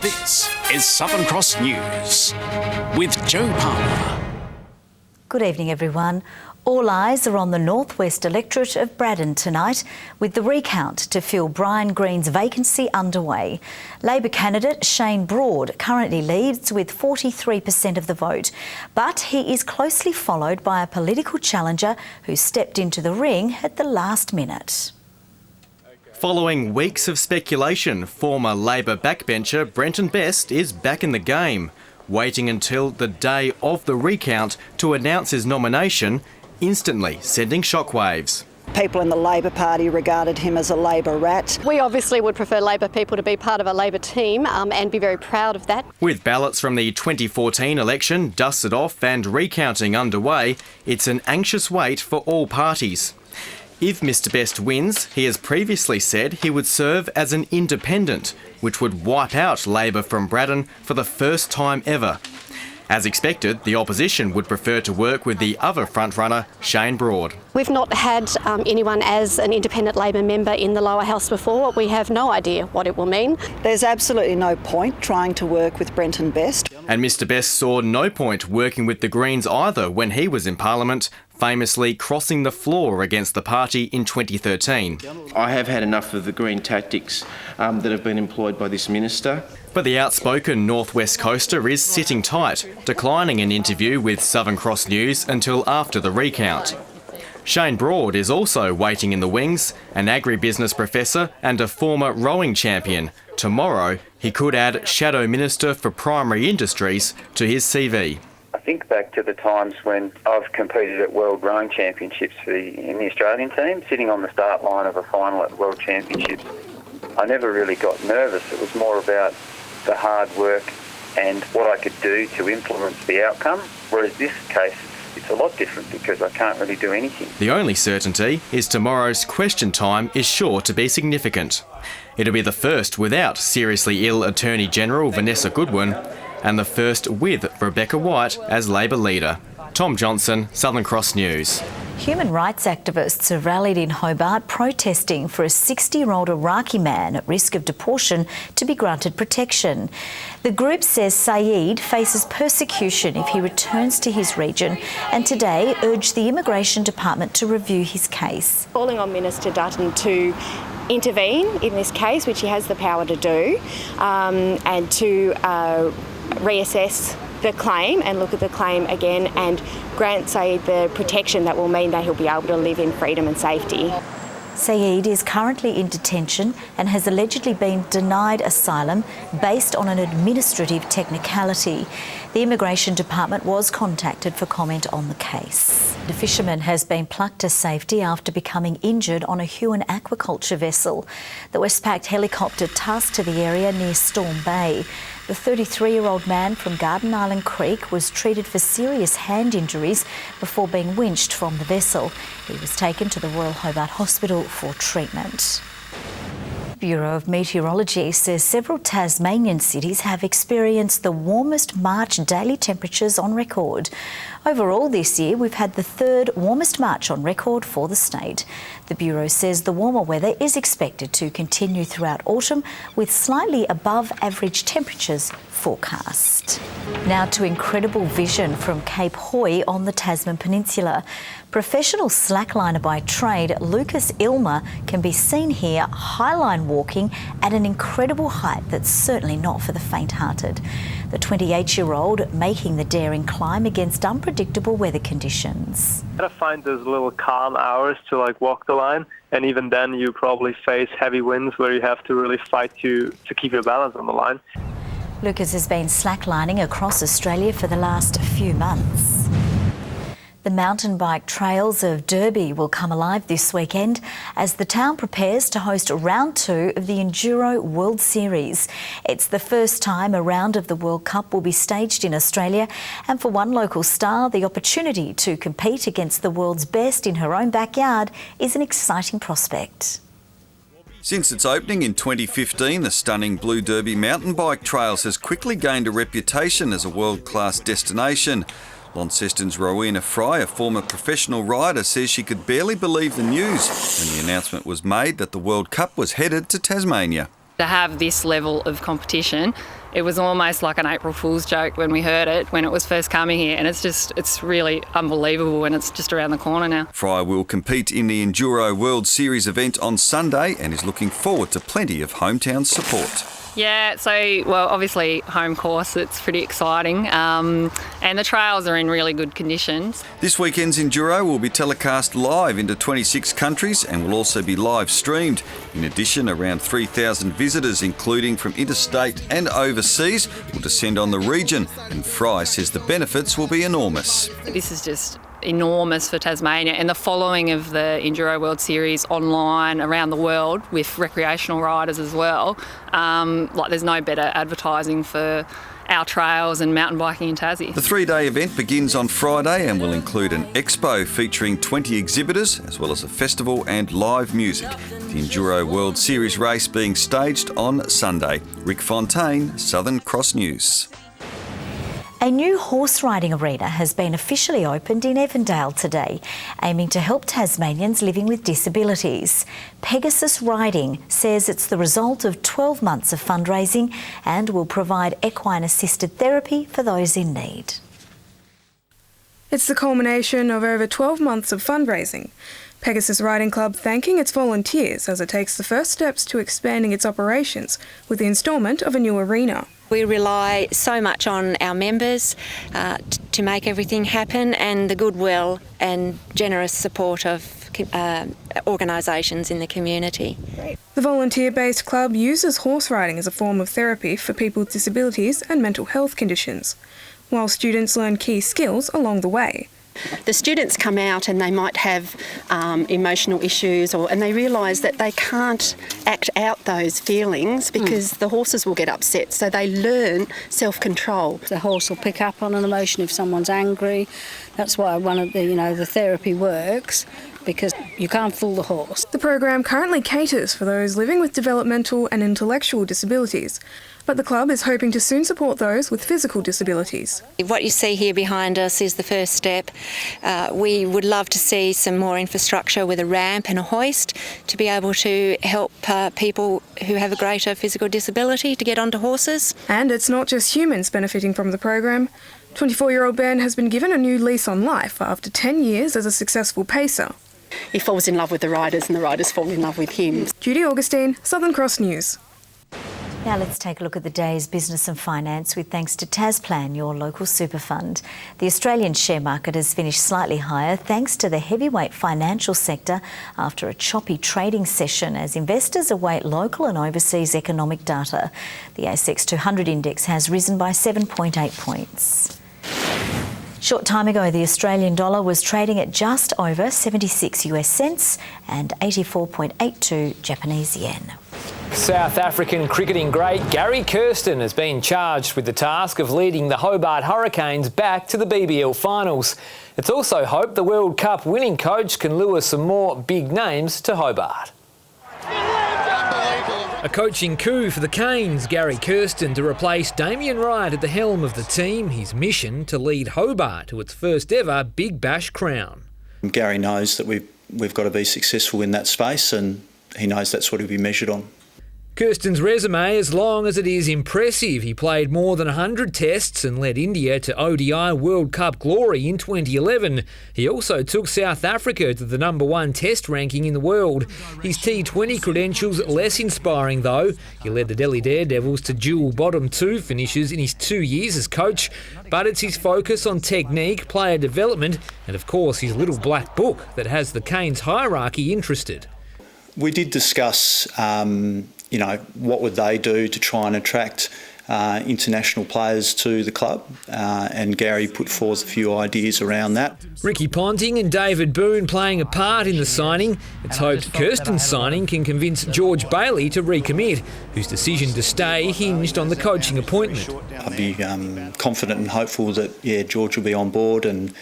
This is Southern Cross News with Joe Palmer. Good evening, everyone. All eyes are on the Northwest electorate of Bradden tonight, with the recount to fill Brian Green's vacancy underway. Labor candidate Shane Broad currently leads with 43% of the vote, but he is closely followed by a political challenger who stepped into the ring at the last minute. Following weeks of speculation, former Labor backbencher Brenton Best is back in the game, waiting until the day of the recount to announce his nomination, instantly sending shockwaves. People in the Labor Party regarded him as a Labor rat. We obviously would prefer Labor people to be part of a Labor team and be very proud of that. With ballots from the 2014 election dusted off and recounting underway, it's an anxious wait for all parties. If Mr Best wins, he has previously said he would serve as an independent, which would wipe out Labor from Bradden for the first time ever. As expected, the opposition would prefer to work with the other frontrunner, Shane Broad. We've not had anyone as an independent Labor member in the lower house before. We have no idea what it will mean. There's absolutely no point trying to work with Brenton Best. And Mr Best saw no point working with the Greens either when he was in Parliament, famously crossing the floor against the party in 2013. I have had enough of the Green tactics that have been employed by this minister. But the outspoken Northwest coaster is sitting tight, declining an interview with Southern Cross News until after the recount. Shane Broad is also waiting in the wings, an agribusiness professor and a former rowing champion. Tomorrow, he could add Shadow Minister for Primary Industries to his CV. I think back to the times when I've competed at World Rowing Championships in the Australian team, sitting on the start line of a final at World Championships. I never really got nervous. It was more about the hard work and what I could do to influence the outcome, whereas this case, it's a lot different because I can't really do anything. The only certainty is tomorrow's question time is sure to be significant. It'll be the first without seriously ill Attorney General Vanessa Goodwin, and the first with Rebecca White as Labor leader. Tom Johnson, Southern Cross News. Human rights activists have rallied in Hobart protesting for a 60-year-old Iraqi man at risk of deportation to be granted protection. The group says Saeed faces persecution if he returns to his region, and today urged the Immigration Department to review his case. Calling on Minister Dutton to intervene in this case, which he has the power to do, and to reassess the claim and look at the claim again and grant Saeed the protection that will mean that he'll be able to live in freedom and safety. Saeed is currently in detention and has allegedly been denied asylum based on an administrative technicality. The Immigration Department was contacted for comment on the case. The fisherman has been plucked to safety after becoming injured on a Huon aquaculture vessel. The Westpac helicopter tasked to the area near Storm Bay. The 33-year-old man from Garden Island Creek was treated for serious hand injuries before being winched from the vessel. He was taken to the Royal Hobart Hospital for treatment. The Bureau of Meteorology says several Tasmanian cities have experienced the warmest March daily temperatures on record. Overall this year, we've had the third warmest March on record for the state. The Bureau says the warmer weather is expected to continue throughout autumn, with slightly above average temperatures forecast. Now to incredible vision from Cape Hoy on the Tasman Peninsula. Professional slackliner by trade, Lucas Ilmer, can be seen here highline walking at an incredible height that's certainly not for the faint-hearted. The 28-year-old making the daring climb against unpredictable weather conditions. You gotta find those little calm hours to walk the line, and even then you probably face heavy winds where you have to really fight to keep your balance on the line. Lucas has been slacklining across Australia for the last few months. The mountain bike trails of Derby will come alive this weekend as the town prepares to host round 2 of the Enduro World Series. It's the first time a round of the World Cup will be staged in Australia, and for one local star, the opportunity to compete against the world's best in her own backyard is an exciting prospect. Since its opening in 2015, the stunning Blue Derby mountain bike trails has quickly gained a reputation as a world-class destination. Launceston's Rowena Fry, a former professional rider, says she could barely believe the news when the announcement was made that the World Cup was headed to Tasmania. To have this level of competition It was almost like an April Fool's joke when we heard it, when it was first coming here, and it's really unbelievable, and it's just around the corner now. Fryer will compete in the Enduro World Series event on Sunday and is looking forward to plenty of hometown support. Yeah, well, obviously home course, it's pretty exciting, and the trails are in really good conditions. This weekend's Enduro will be telecast live into 26 countries and will also be live streamed. In addition, around 3,000 visitors, including from interstate and overseas, will descend on the region, and Fry says the benefits will be enormous. This is just enormous for Tasmania, and the following of the Enduro World Series online around the world with recreational riders as well. There's no better advertising for our trails and mountain biking in Tassie. The 3-day event begins on Friday and will include an expo featuring 20 exhibitors, as well as a festival and live music. The Enduro World Series race being staged on Sunday. Rick Fontaine, Southern Cross News. A new horse riding arena has been officially opened in Avondale today, aiming to help Tasmanians living with disabilities. Pegasus Riding says it's the result of 12 months of fundraising and will provide equine-assisted therapy for those in need. It's the culmination of over 12 months of fundraising. Pegasus Riding Club thanking its volunteers as it takes the first steps to expanding its operations with the instalment of a new arena. We rely so much on our members to make everything happen, and the goodwill and generous support of organisations in the community. The volunteer-based club uses horse riding as a form of therapy for people with disabilities and mental health conditions, while students learn key skills along the way. The students come out and they might have emotional issues, and they realise that they can't act out those feelings because the horses will get upset, so they learn self-control. The horse will pick up on an emotion if someone's angry. That's why one of the therapy works, because you can't fool the horse. The program currently caters for those living with developmental and intellectual disabilities, but the club is hoping to soon support those with physical disabilities. What you see here behind us is the first step. We would love to see some more infrastructure with a ramp and a hoist to be able to help people who have a greater physical disability to get onto horses. And it's not just humans benefiting from the program. 24-year-old Ben has been given a new lease on life after 10 years as a successful pacer. He falls in love with the riders and the riders fall in love with him. Judy Augustine, Southern Cross News. Now let's take a look at the day's business and finance with thanks to Tasplan, your local super fund. The Australian share market has finished slightly higher thanks to the heavyweight financial sector after a choppy trading session as investors await local and overseas economic data. The ASX 200 index has risen by 7.8 points. Short time ago, the Australian dollar was trading at just over 76 US cents and 84.82 Japanese yen. South African cricketing great Gary Kirsten has been charged with the task of leading the Hobart Hurricanes back to the BBL finals. It's also hoped the World Cup winning coach can lure some more big names to Hobart. A coaching coup for the Canes, Gary Kirsten to replace Damien Wright at the helm of the team, his mission to lead Hobart to its first ever Big Bash crown. Gary knows that we've got to be successful in that space, and he knows that's what he'll be measured on. Kirsten's resume, as long as it is impressive. He played more than 100 tests and led India to ODI World Cup glory in 2011. He also took South Africa to the #1 test ranking in the world. His T20 credentials less inspiring though. He led the Delhi Daredevils to dual bottom 2 finishes in his 2 years as coach. But it's his focus on technique, player development and of course his little black book that has the Canes hierarchy interested. We did discuss what would they do to try and attract international players to the club, and Gary put forth a few ideas around that. Ricky Ponting and David Boone playing a part in the signing. It's hoped Kirsten's signing can convince George Bailey to recommit, whose decision to stay hinged on the coaching appointment. I'd be confident and hopeful that, George will be on board, and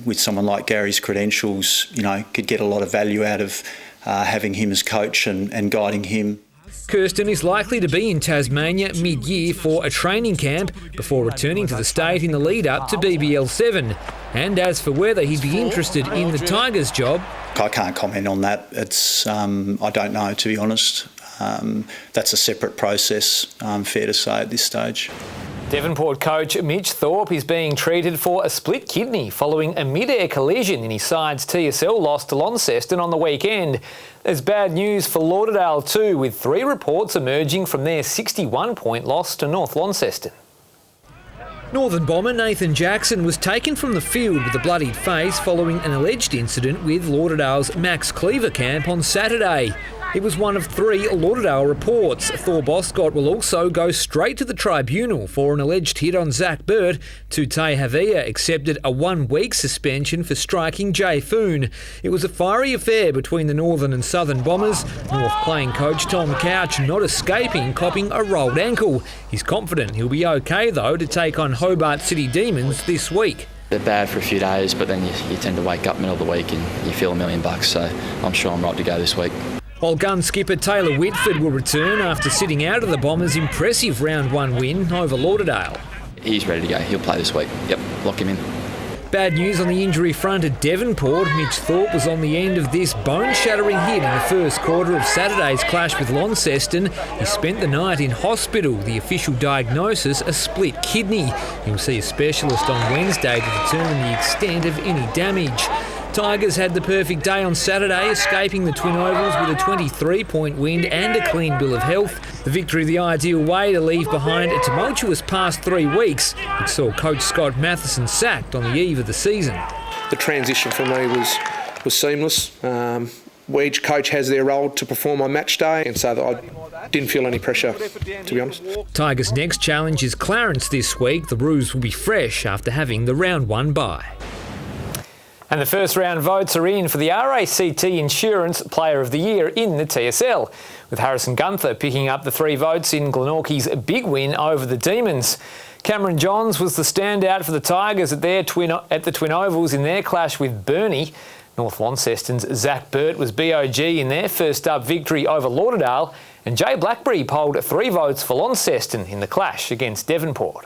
with someone like Gary's credentials, could get a lot of value out of having him as coach and guiding him. Kirsten is likely to be in Tasmania mid-year for a training camp before returning to the state in the lead-up to BBL 7. And as for whether he'd be interested in the Tigers job... I can't comment on that. I don't know, to be honest. that's a separate process, fair to say at this stage. Devonport coach Mitch Thorpe is being treated for a split kidney following a mid-air collision in his side's TSL loss to Launceston on the weekend. There's bad news for Lauderdale too, with 3 reports emerging from their 61-point loss to North Launceston. Northern bomber Nathan Jackson was taken from the field with a bloodied face following an alleged incident with Lauderdale's Max Cleaver camp on Saturday. It was one of 3 Lauderdale reports. Thor Boscott will also go straight to the tribunal for an alleged hit on Zach Burt. Tute Havia accepted a 1-week suspension for striking Jay Foon. It was a fiery affair between the Northern and Southern Bombers. North playing coach Tom Couch not escaping, copping a rolled ankle. He's confident he'll be okay though to take on Hobart City Demons this week. They're bad for a few days, but then you tend to wake up middle of the week and you feel $1 million, so I'm sure I'm right to go this week. While gun skipper Taylor Whitford will return after sitting out of the Bombers' impressive round 1 win over Lauderdale. He's ready to go. He'll play this week. Yep, lock him in. Bad news on the injury front at Devonport. Mitch Thorpe was on the end of this bone-shattering hit in the first quarter of Saturday's clash with Launceston. He spent the night in hospital. The official diagnosis, a split kidney. He'll see a specialist on Wednesday to determine the extent of any damage. Tigers had the perfect day on Saturday, escaping the Twin Ovals with a 23-point win and a clean bill of health. The victory the ideal way to leave behind a tumultuous past 3 weeks, which saw coach Scott Matheson sacked on the eve of the season. The transition for me was seamless. Each coach has their role to perform on match day, and so I didn't feel any pressure, to be honest. Tigers' next challenge is Clarence this week. The Roos will be fresh after having the round 1 bye. And the first round votes are in for the RACT Insurance Player of the Year in the TSL, with Harrison Gunther picking up the 3 votes in Glenorchy's big win over the Demons. Cameron Johns was the standout for the Tigers at the Twin Ovals in their clash with Burnie. North Launceston's Zach Burt was BOG in their first up victory over Lauderdale, and Jay Blackberry polled 3 votes for Launceston in the clash against Devonport.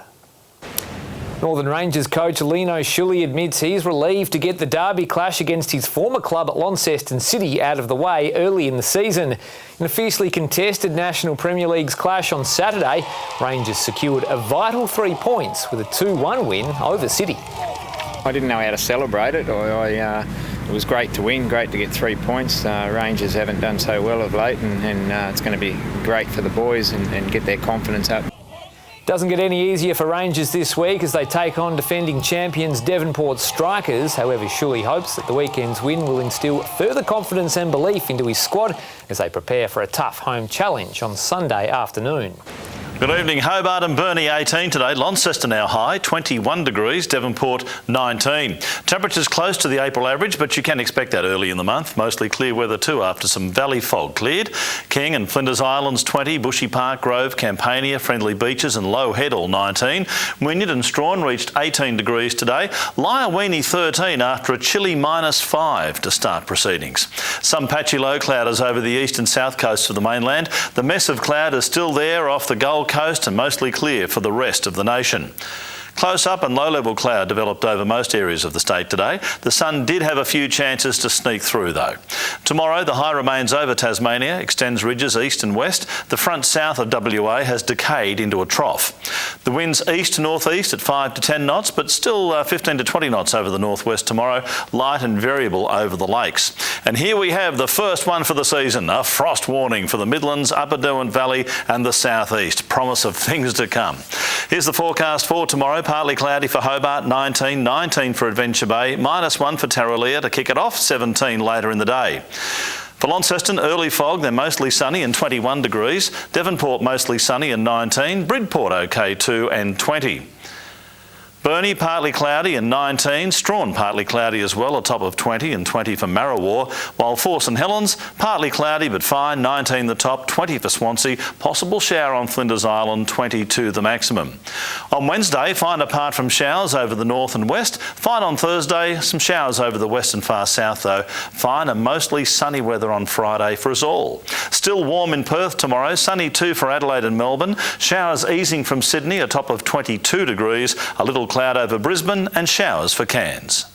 Northern Rangers coach Lino Shuley admits he's relieved to get the derby clash against his former club at Launceston City out of the way early in the season. In a fiercely contested National Premier League's clash on Saturday, Rangers secured a vital 3 points with a 2-1 win over City. I didn't know how to celebrate it. It was great to win, great to get 3 points. Rangers haven't done so well of late, and it's going to be great for the boys and get their confidence up. Doesn't get any easier for Rangers this week as they take on defending champions Devonport Strikers. However, Shuley hopes that the weekend's win will instill further confidence and belief into his squad as they prepare for a tough home challenge on Sunday afternoon. Good evening. Hobart and Burnie 18 today. Launceston now high, 21 degrees. Devonport 19. Temperatures close to the April average, but you can expect that early in the month. Mostly clear weather too after some valley fog cleared. King and Flinders Islands 20. Bushy Park, Grove, Campania, Friendly Beaches and Low Head all 19. Wynyard and Strawn reached 18 degrees today. Lyawini 13 after a chilly -5 to start proceedings. Some patchy low clouders over the east and south coasts of the mainland. The mess of cloud is still there off the Gold Coast and mostly clear for the rest of the nation. Close-up and low-level cloud developed over most areas of the state today. The sun did have a few chances to sneak through though. Tomorrow the high remains over Tasmania, extends ridges east and west. The front south of WA has decayed into a trough. The winds east to northeast at 5 to 10 knots, but still 15 to 20 knots over the northwest tomorrow, light and variable over the lakes. And here we have the first one for the season, a frost warning for the Midlands, Upper Derwent Valley and the southeast. Promise of things to come. Here's the forecast for tomorrow. Partly cloudy for Hobart, 19, 19 for Adventure Bay, -1 for Tarraleah to kick it off, 17 later in the day. For Launceston, early fog, they're mostly sunny and 21 degrees. Devonport mostly sunny and 19. Bridport okay too and 20. Burnie partly cloudy and 19, Strawn partly cloudy as well, a top of 20 and 20 for Marrawar, while for St Helens partly cloudy but fine, 19 the top, 20 for Swansea, possible shower on Flinders Island, 22 the maximum. On Wednesday, fine apart from showers over the north and west, fine on Thursday, some showers over the west and far south though, fine and mostly sunny weather on Friday for us all. Still warm in Perth tomorrow, sunny too for Adelaide and Melbourne, showers easing from Sydney, a top of 22 degrees, a little cloud over Brisbane and showers for Cairns.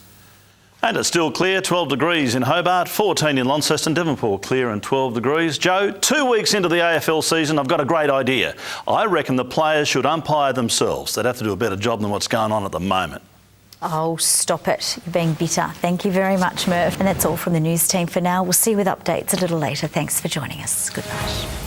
And it's still clear, 12 degrees in Hobart, 14 in Launceston, Devonport clear and 12 degrees. Joe, 2 weeks into the AFL season, I've got a great idea. I reckon the players should umpire themselves. They'd have to do a better job than what's going on at the moment. Oh, stop it. You're being bitter. Thank you very much, Murph. And that's all from the news team for now. We'll see you with updates a little later. Thanks for joining us. Good night.